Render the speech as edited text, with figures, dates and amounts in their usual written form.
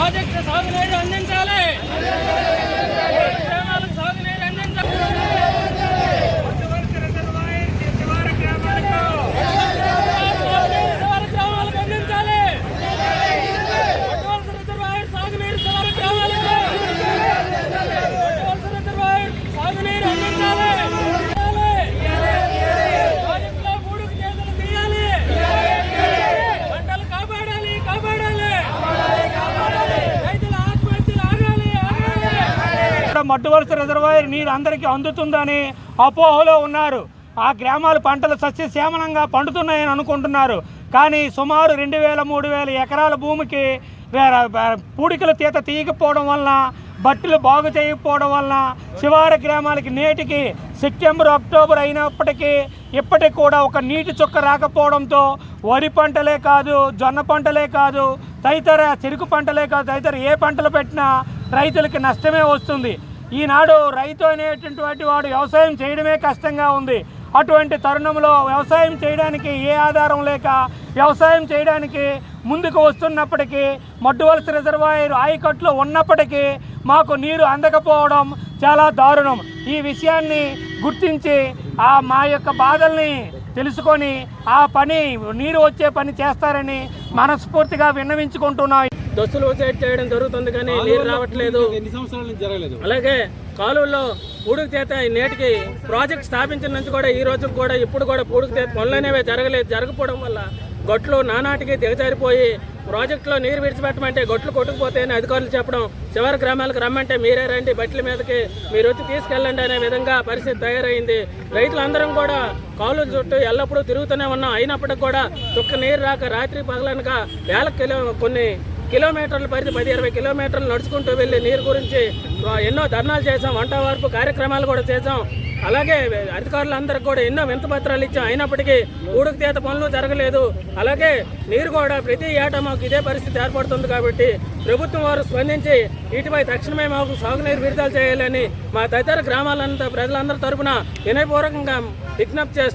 Project సాగునీరు అందించాలి. గ్రామాలకు సాగునీరు అందించాలి. గ్రామాలకు అందించాలి. సాగునీరు సాగునీరు అందించాలి. ప్రాజెక్టులో మూడుకు చేతులు తీయాలి. పంటలు కాపాడాలి. రైతుల ఆత్మహత్యలు ఆగాలి. మట్టువలస రిజర్వాయర్ నీరు అందరికీ అందుతుందని అపోహలో ఉన్నారు. ఆ గ్రామాలు పంటలు సస్యశ్యామలంగా పండుతున్నాయని అనుకుంటున్నారు. కానీ సుమారు 2000-3000 ఎకరాల భూమికి పూడికల తీత తీయకపోవడం వలన, బట్టలు బాగు చేయకపోవడం వలన శివారు గ్రామాలకి నేటికి సెప్టెంబర్, అక్టోబర్ అయినప్పటికీ ఇప్పటికి కూడా ఒక నీటి చుక్క రాకపోవడంతో వరి పంటలే కాదు, జొన్న పంటలే కాదు, తదితర చెరుకు పంటలే కాదు, తదితర ఏ పంటలు పెట్టినా రైతులకి నష్టమే వస్తుంది. ఈనాడు రైతు అనేటటువంటి వాడు వ్యవసాయం చేయడమే కష్టంగా ఉంది. అటువంటి తరుణంలో వ్యవసాయం చేయడానికి ఏ ఆధారం లేక వ్యవసాయం చేయడానికి ముందుకు వస్తున్నప్పటికీ మట్టువలస రిజర్వాయర్ ఆయకట్లు ఉన్నప్పటికీ మాకు నీరు అందకపోవడం చాలా దారుణం. ఈ విషయాన్ని గుర్తించి మా యొక్క బాధల్ని తెలుసుకొని ఆ పని, నీరు వచ్చే పని చేస్తారని మనస్ఫూర్తిగా విన్నవించుకుంటున్నాం. దస్తులు సెట్ చేయడం జరుగుతుంది కానీ నీరు రావట్లేదు. ఎన్ని సంవత్సరాల నుంచి జరగలేదు. అలాగే కాలువల్లో పూడుకు తీత నేటికి ప్రాజెక్ట్ స్థాపించిన నుంచి కూడా ఈ రోజు కూడా ఇప్పుడు కూడా పూడుకు తీత పనులు అనేవి జరగకపోవడం వల్ల గొట్లు నానాటికి దిగజారిపోయి ప్రాజెక్టులో నీరు విడిచిపెట్టమంటే గొట్లు కొట్టుకుపోతాయని అధికారులు చెప్పడం, చివరి గ్రామాలకు రమ్మంటే మీరే రండి, బట్టల మీదకి మీరు వచ్చి తీసుకెళ్ళండి అనే విధంగా పరిస్థితి తయారైంది. రైతులందరం కూడా కాలువల చుట్టూ ఎల్లప్పుడూ తిరుగుతూనే ఉన్నాం. అయినప్పటికీ కూడా చుక్క నీరు రాక రాత్రి పగలనక కొన్ని కిలోమీటర్ల పరిధి 10-20 కిలోమీటర్లు నడుచుకుంటూ వెళ్ళి నీరు గురించి ఎన్నో ధర్నాలు చేసాం, వంట వార్పు కార్యక్రమాలు కూడా చేసాం. అలాగే అధికారులందరికీ కూడా ఎన్నో వినతిపత్రాలు ఇచ్చాం. అయినప్పటికీ పూడుకు తీత పనులు జరగలేదు. అలాగే నీరు కూడా ప్రతి ఏటా మాకు ఇదే పరిస్థితి ఏర్పడుతుంది. కాబట్టి ప్రభుత్వం వారు స్పందించి వీటిపై తక్షణమే మాకు సాగునీరు విడుదల చేయాలని మా తదితర గ్రామాలంతా ప్రజలందరి తరపున వినయపూర్వకంగా విజ్ఞప్తి చేస్తాం.